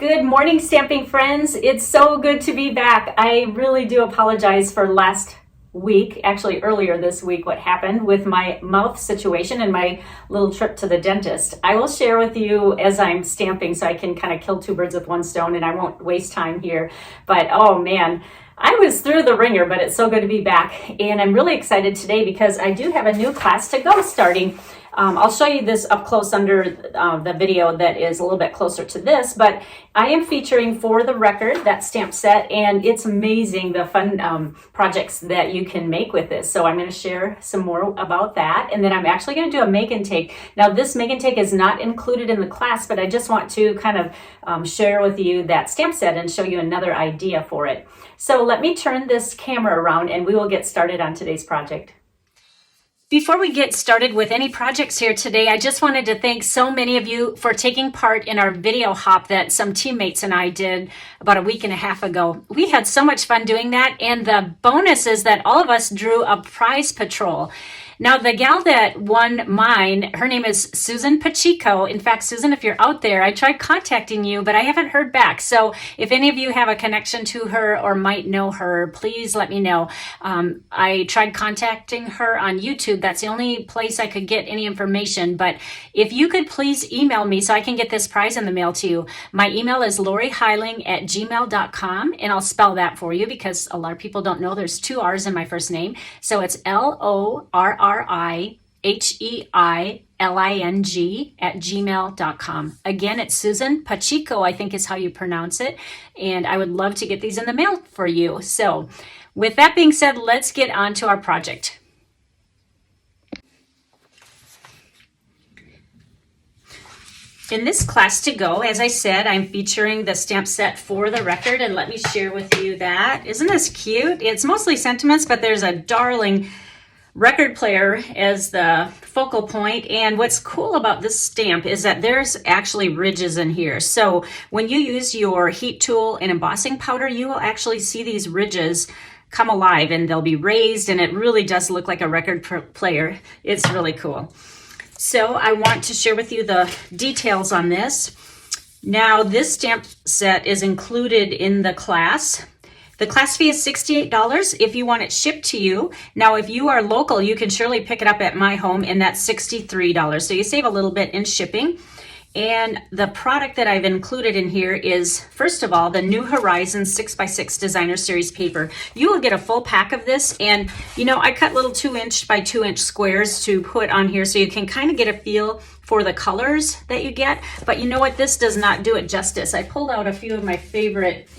Good morning, stamping friends. It's so good to be back. I really do apologize for last week, actually earlier this week, what happened with my mouth situation and my little trip to the dentist. I will share with you as I'm stamping so I can kind of kill two birds with one stone and I won't waste time here. But oh man, I was through the ringer, but it's so good to be back. And I'm really excited today because I do have a new class to go starting. I'll show you this up close under the video that is a little bit closer to this, but I am featuring For the Record, that stamp set, and it's amazing the fun projects that you can make with this. So I'm going to share some more about that, and then I'm actually going to do a make and take. Now this make and take is not included in the class, but I just want to kind of share with you that stamp set and show you another idea for it. So let me turn this camera around and we will get started on today's project. Before we get started with any projects here today, I just wanted to thank so many of you for taking part in our video hop that some teammates and I did about a week and a half ago. We had so much fun doing that, and the bonus is that all of us drew a prize patrol. Now, the gal that won mine, her name is Susan Pacheco. In fact, Susan, if you're out there, I tried contacting you, but I haven't heard back. So if any of you have a connection to her or might know her, please let me know. I tried contacting her on YouTube. That's the only place I could get any information. But if you could please email me so I can get this prize in the mail to you. My email is lorriheiling@gmail.com, and I'll spell that for you because a lot of people don't know there's two R's in my first name. So it's LORRIHEILING@gmail.com. Again, it's Susan Pacheco, I think is how you pronounce it. And I would love to get these in the mail for you. So with that being said, let's get on to our project. In this class to go, as I said, I'm featuring the stamp set For the Record, and let me share with you that. Isn't this cute? It's mostly sentiments, but there's a darling record player as the focal point. And what's cool about this stamp is that there's actually ridges in here. So when you use your heat tool and embossing powder, you will actually see these ridges come alive and they'll be raised, and it really does look like a record player. It's really cool. So I want to share with you the details on this. Now, this stamp set is included in the class. The class fee is $68 if you want it shipped to you. Now, if you are local, you can surely pick it up at my home, and that's $63. So you save a little bit in shipping. And the product that I've included in here is, first of all, the New Horizons 6x6 Designer Series paper. You will get a full pack of this, and you know, I cut little 2" by 2" squares to put on here so you can kind of get a feel for the colors that you get. But you know what? This does not do it justice. I pulled out a few of my favorite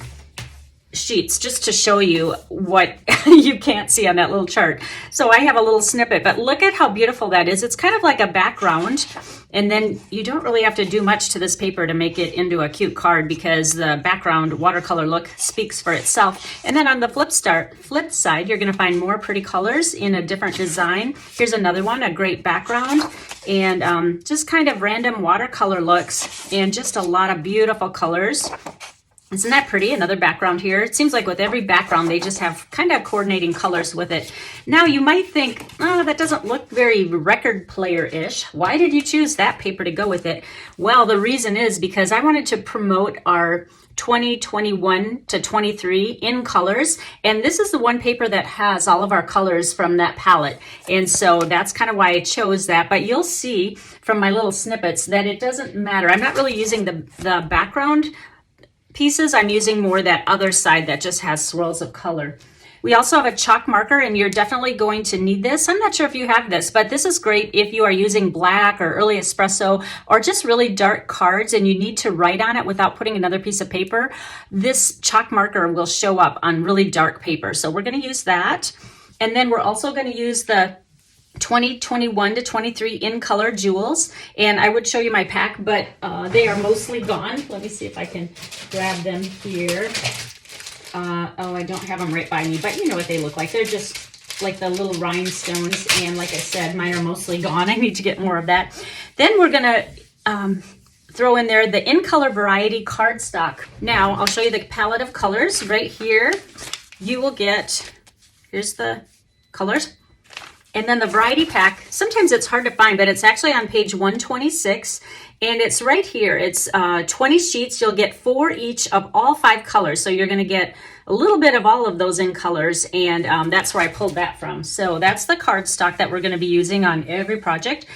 sheets just to show you what you can't see on that little chart. So I have a little snippet, but look at how beautiful that is. It's kind of like a background, and then you don't really have to do much to this paper to make it into a cute card because the background watercolor look speaks for itself. And then on the flip side, you're going to find more pretty colors in a different design. Here's another one, a great background, and just kind of random watercolor looks and just a lot of beautiful colors. Isn't that pretty? Another background here. It seems like with every background, they just have kind of coordinating colors with it. Now, you might think, oh, that doesn't look very record player-ish. Why did you choose that paper to go with it? Well, the reason is because I wanted to promote our 2021 to 23 in colors. And this is the one paper that has all of our colors from that palette. And so that's kind of why I chose that. But you'll see from my little snippets that it doesn't matter. I'm not really using the background pieces. I'm using more that other side that just has swirls of color. We also have a chalk marker, and you're definitely going to need this. I'm not sure if you have this, but this is great if you are using black or early espresso or just really dark cards and you need to write on it without putting another piece of paper. This chalk marker will show up on really dark paper. So we're going to use that. And then we're also going to use the 2021 to 23 in color jewels, and I would show you my pack, but they are mostly gone. Let me see if I can grab them here. Oh, I don't have them right by me, but you know what they look like. They're just like the little rhinestones, and like I said, mine are mostly gone. I need to get more of that. Then we're gonna throw in there the in color variety cardstock. Now I'll show you the palette of colors right here. You will get, here's the colors. And then the variety pack, sometimes it's hard to find, but it's actually on page 126. And it's right here. It's 20 sheets. You'll get 4 each of all 5 colors. So you're going to get a little bit of all of those in colors. And that's where I pulled that from. So that's the cardstock that we're going to be using on every project.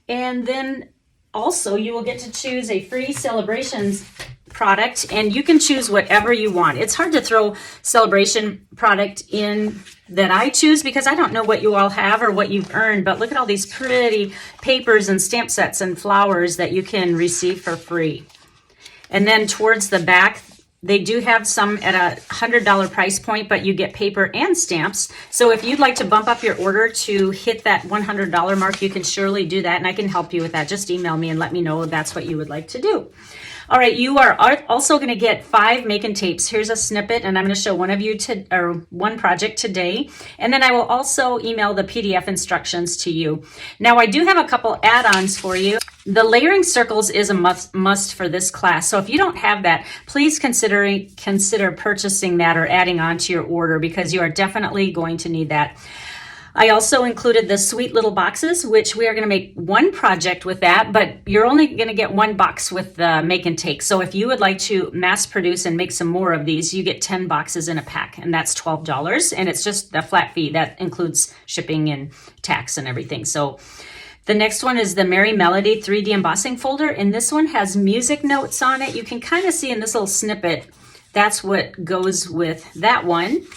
And then also you will get to choose a free celebrations product, and you can choose whatever you want. It's hard to throw celebration product in that I choose because I don't know what you all have or what you've earned, but look at all these pretty papers and stamp sets and flowers that you can receive for free. And then towards the back, they do have some at a $100 price point, but you get paper and stamps. So if you'd like to bump up your order to hit that $100 mark, you can surely do that, and I can help you with that. Just email me and let me know if that's what you would like to do. All right, you are also going to get 5 make-and tapes. Here's a snippet, and I'm going to show one of you one project today, and then I will also email the PDF instructions to you. Now, I do have a couple add-ons for you. The layering circles is a must for this class, so if you don't have that, please consider purchasing that or adding on to your order because you are definitely going to need that. I also included the sweet little boxes, which we are going to make 1 project with that, but you're only going to get 1 box with the make and take. So if you would like to mass produce and make some more of these, you get 10 boxes in a pack, and that's $12. And it's just a flat fee that includes shipping and tax and everything. So the next one is the Merry Melody 3D embossing folder, and this one has music notes on it. You can kind of see in this little snippet, that's what goes with that one.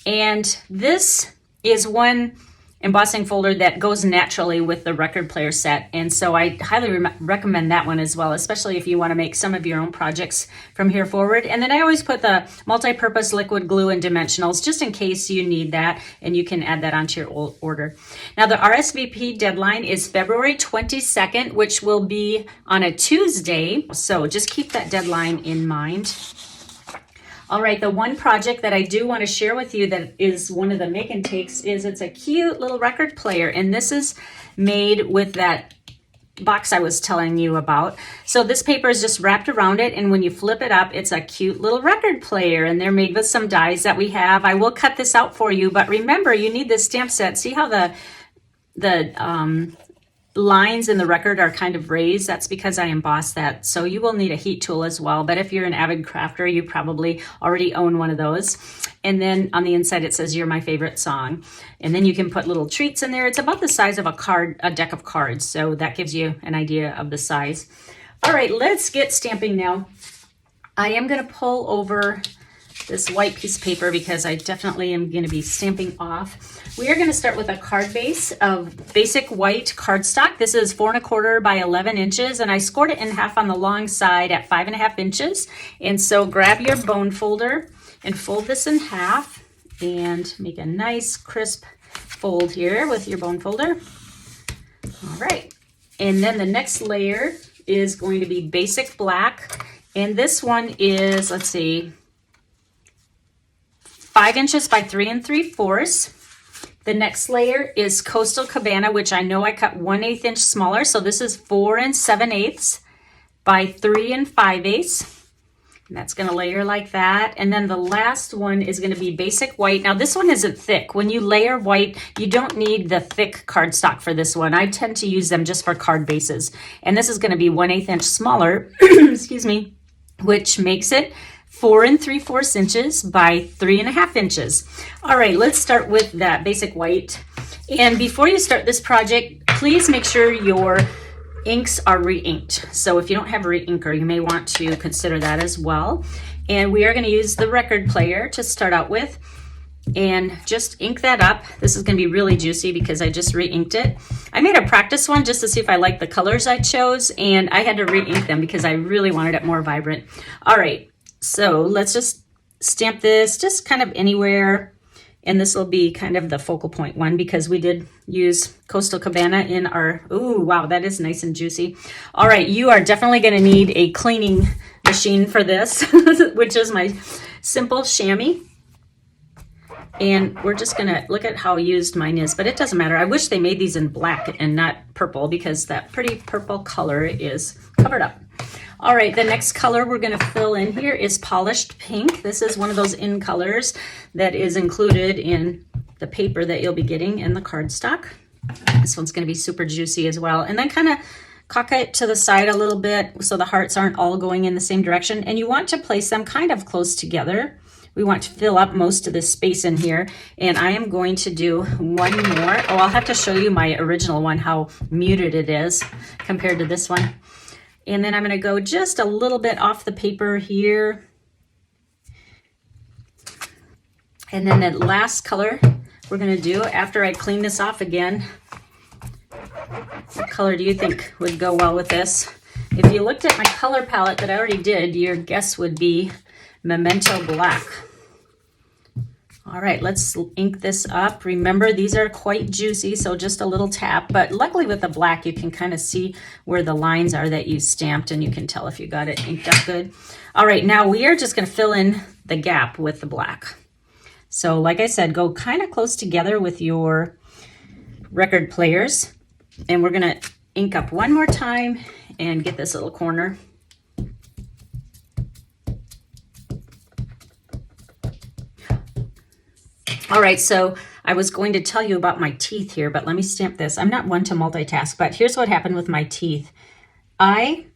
And this is one embossing folder that goes naturally with the record player set, and so I highly recommend that one as well, especially if you want to make some of your own projects from here forward. And then I always put the multi-purpose liquid glue and dimensionals just in case you need that, and you can add that onto your order. Now the RSVP deadline is February 22nd, which will be on a Tuesday, so just keep that deadline in mind. All right, the one project that I do want to share with you that is one of the make and takes is it's a cute little record player, and this is made with that box I was telling you about. So this paper is just wrapped around it, and when you flip it up, it's a cute little record player, and they're made with some dies that we have. I will cut this out for you, but remember, you need this stamp set. See how the lines in the record are kind of raised? That's because I embossed that. So you will need a heat tool as well, but if you're an avid crafter, you probably already own one of those. And then on the inside it says "You're my favorite song," and then you can put little treats in there. It's about the size of a deck of cards, so that gives you an idea of the size. All right, let's get stamping now. I am going to pull over this white piece of paper because I definitely am going to be stamping off. We are going to start with a card base of basic white cardstock. This is 4 1/4 by 11 inches, and I scored it in half on the long side at 5 1/2 inches. And so grab your bone folder and fold this in half and make a nice crisp fold here with your bone folder. All right, and then the next layer is going to be basic black, and this one is, let's see, 5 inches by 3 3/4. The next layer is Coastal Cabana, which I know I cut 1/8 inch smaller. So this is 4 7/8 by 3 5/8. And that's going to layer like that. And then the last one is going to be basic white. Now this one isn't thick. When you layer white, you don't need the thick cardstock for this one. I tend to use them just for card bases. And this is going to be 1/8 inch smaller, excuse me, which makes it 4 3/4 inches by 3 1/2 inches. All right, let's start with that basic white. And before you start this project, please make sure your inks are re-inked. So if you don't have a re-inker, you may want to consider that as well. And we are going to use the record player to start out with, and just ink that up. This is going to be really juicy because I just re-inked it. I made a practice one just to see if I liked the colors I chose, and I had to re-ink them because I really wanted it more vibrant. All right. So let's just stamp this just kind of anywhere, and this will be kind of the focal point one because we did use Coastal Cabana in our, ooh, wow, that is nice and juicy. All right, you are definitely going to need a cleaning machine for this, which is my simple chamois. And we're just going to look at how used mine is, but it doesn't matter. I wish they made these in black and not purple because that pretty purple color is covered up. All right, the next color we're going to fill in here is Polished Pink. This is one of those in colors that is included in the paper that you'll be getting in the cardstock. This one's going to be super juicy as well. And then kind of cock it to the side a little bit so the hearts aren't all going in the same direction. And you want to place them kind of close together. We want to fill up most of this space in here. And I am going to do one more. Oh, I'll have to show you my original one, how muted it is compared to this one. And then I'm going to go just a little bit off the paper here. And then the last color we're going to do after I clean this off again. What color do you think would go well with this? If you looked at my color palette that I already did, your guess would be Memento Black. All right, let's ink this up. Remember, these are quite juicy, so just a little tap. But luckily with the black, you can kind of see where the lines are that you stamped, and you can tell if you got it inked up good. All right, now we are just going to fill in the gap with the black. So like I said, go kind of close together with your record players. And we're going to ink up one more time and get this little corner. All right, so I was going to tell you about my teeth here, but let me stamp this. I'm not one to multitask, but here's what happened with my teeth. I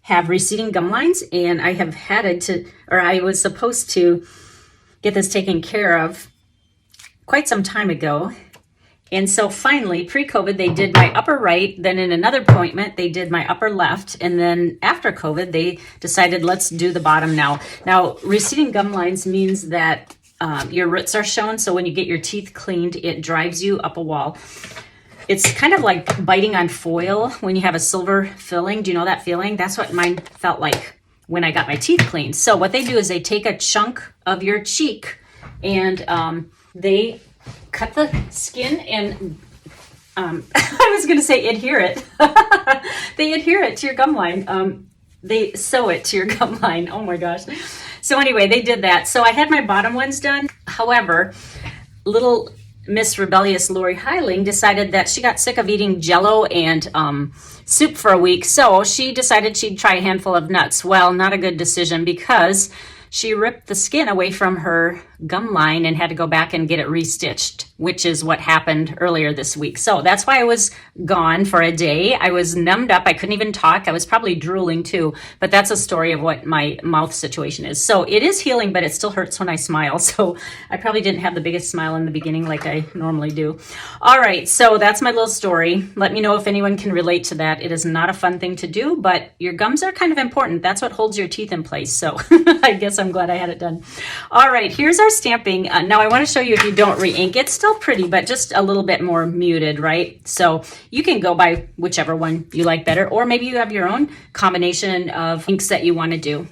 have receding gum lines, and I have had to, or I was supposed to get this taken care of quite some time ago. And so finally, pre-COVID, they did my upper right. Then in another appointment, they did my upper left. And then after COVID, they decided, let's do the bottom now. Now, receding gum lines means that your roots are shown. So when you get your teeth cleaned, it drives you up a wall. It's kind of like biting on foil when you have a silver filling. Do you know that feeling? That's what mine felt like when I got my teeth cleaned. So what they do is they take a chunk of your cheek and they cut the skin and I was going to say adhere it. They adhere it to your gum line. They sew it to your gum line. Oh my gosh. So anyway, they did that. So I had my bottom ones done. However, little Miss Rebellious Lorri Heiling decided that she got sick of eating Jell-O and soup for a week. So she decided she'd try a handful of nuts. Well, not a good decision because she ripped the skin away from her gum line and had to go back and get it restitched, which is what happened earlier this week. So that's why I was gone for a day. I was numbed up. I couldn't even talk. I was probably drooling too, but that's a story of what my mouth situation is. So it is healing, but it still hurts when I smile. So I probably didn't have the biggest smile in the beginning like I normally do. All right, so that's my little story. Let me know if anyone can relate to that. It is not a fun thing to do, but your gums are kind of important. That's what holds your teeth in place. So I guess I'm glad I had it done. All right, here's our stamping. Now I want to show you if you don't re-ink. It's still pretty, but just a little bit more muted, right? So you can go by whichever one you like better, or maybe you have your own combination of inks that you want to do.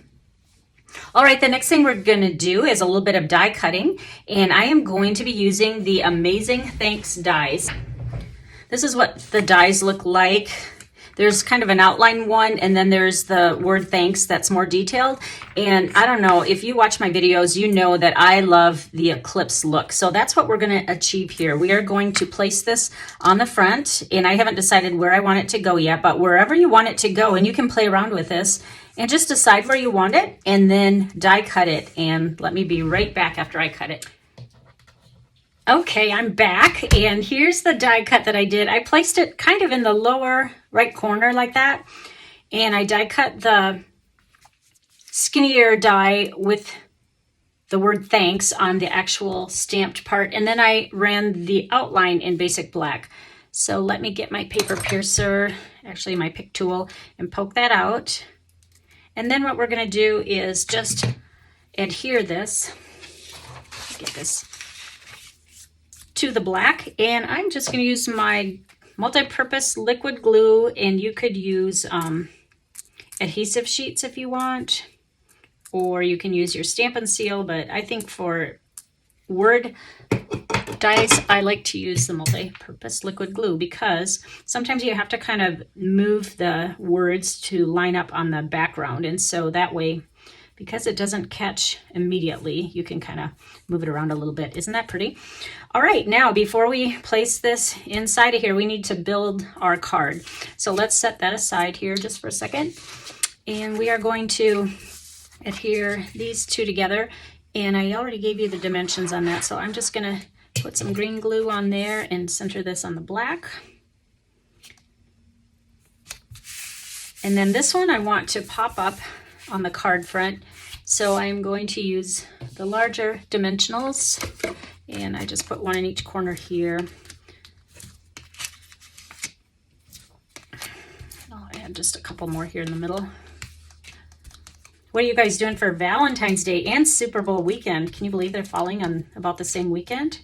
All right, the next thing we're going to do is a little bit of die cutting, and I am going to be using the Amazing Thanks dies. This is what the dies look like. There's kind of an outline one, and then there's the word thanks that's more detailed. And I don't know, if you watch my videos, you know that I love the Eclipse look. So that's what we're going to achieve here. We are going to place this on the front, and I haven't decided where I want it to go yet, but wherever you want it to go, and you can play around with this and just decide where you want it, and then die cut it. And let me be right back after I cut it. Okay, I'm back, and here's the die cut that I did. I placed it kind of in the lower right corner like that, and I die cut the skinnier die with the word thanks on the actual stamped part, and then I ran the outline in basic black. So let me get my paper piercer, actually my pick tool, and poke that out. And then what we're going to do is just adhere this, get this to the black, and I'm just going to use my multi-purpose liquid glue, and you could use adhesive sheets if you want, or you can use your Stamp and Seal, but I think for word dies I like to use the multi-purpose liquid glue because sometimes you have to kind of move the words to line up on the background, and so that way, because it doesn't catch immediately, you can kind of move it around a little bit. Isn't that pretty? All right, now before we place this inside of here, we need to build our card. So let's set that aside here just for a second. And we are going to adhere these two together. And I already gave you the dimensions on that, so I'm just gonna Put some green glue on there and center this on the black. And then this one I want to pop up on the card front. So I'm going to use the larger dimensionals, and I just put one in each corner here. I'll add just a couple more here in the middle. What are you guys doing for Valentine's Day and Super Bowl weekend? Can you believe they're falling on about the same weekend?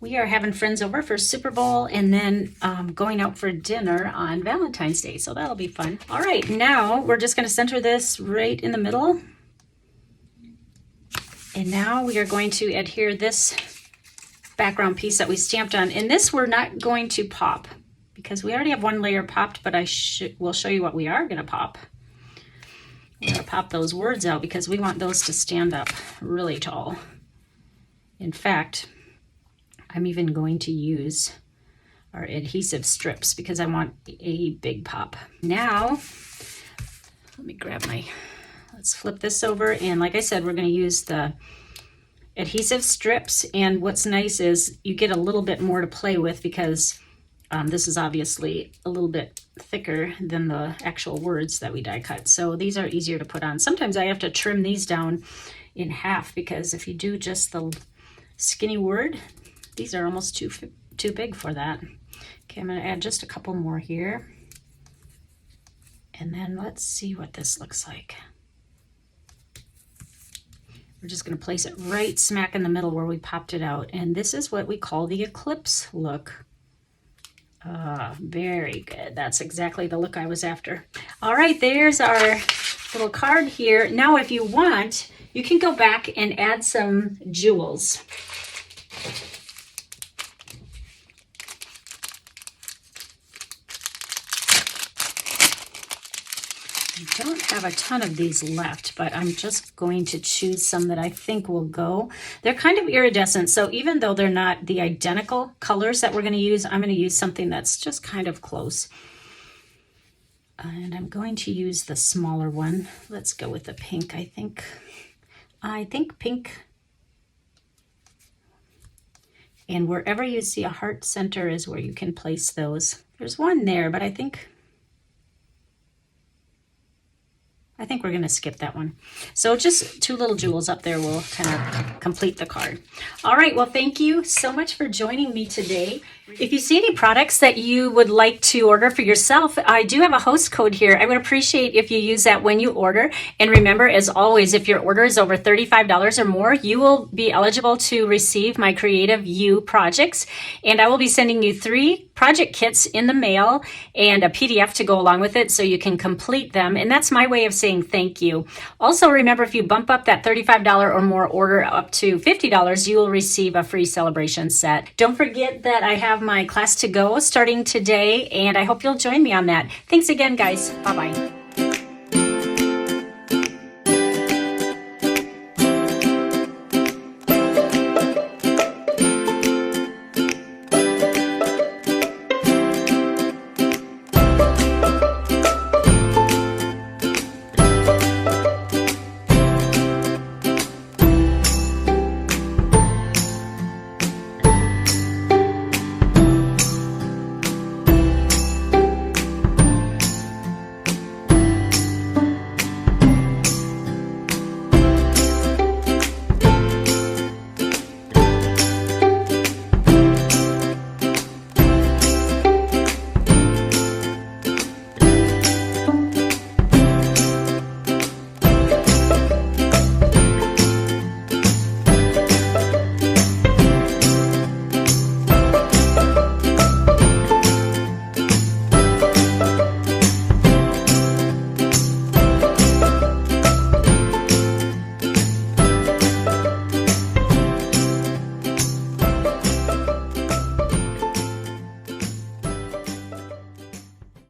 We are having friends over for Super Bowl and then going out for dinner on Valentine's Day. So that'll be fun. All right, now we're just gonna center this right in the middle. And now we are going to adhere this background piece that we stamped on. And this we're not going to pop because we already have one layer popped, but we'll show you what we are gonna pop. We're gonna pop those words out because we want those to stand up really tall. In fact, I'm even going to use our adhesive strips because I want a big pop. Now, let me grab let's flip this over. And like I said, we're gonna use the adhesive strips. And what's nice is you get a little bit more to play with because this is obviously a little bit thicker than the actual words that we die cut. So these are easier to put on. Sometimes I have to trim these down in half because if you do just the skinny word, these are almost too big for that. Okay, I'm gonna add just a couple more here. And then let's see what this looks like. We're just gonna place it right smack in the middle where we popped it out. And this is what we call the Eclipse look. Very good. That's exactly the look I was after. All right, there's our little card here. Now, if you want, you can go back and add some jewels. I don't have a ton of these left, but I'm just going to choose some that I think will go. They're kind of iridescent, so even though they're not the identical colors that we're going to use, I'm going to use something that's just kind of close. And I'm going to use the smaller one. Let's go with the pink, I think. I think pink. And wherever you see a heart center is where you can place those. There's one there, but I think we're going to skip that one. So just two little jewels up there will kind of complete the card. All right, well, thank you so much for joining me today. If you see any products that you would like to order for yourself, I do have a host code here. I would appreciate if you use that when you order. And remember, as always, if your order is over $35 or more, you will be eligible to receive my Creative You projects. And I will be sending you 3 project kits in the mail and a PDF to go along with it so you can complete them. And that's my way of saying thank you. Also, remember, if you bump up that $35 or more order up to $50, you will receive a free celebration set. Don't forget that I have my class to go starting today, and I hope you'll join me on that. Thanks again, guys. Bye-bye.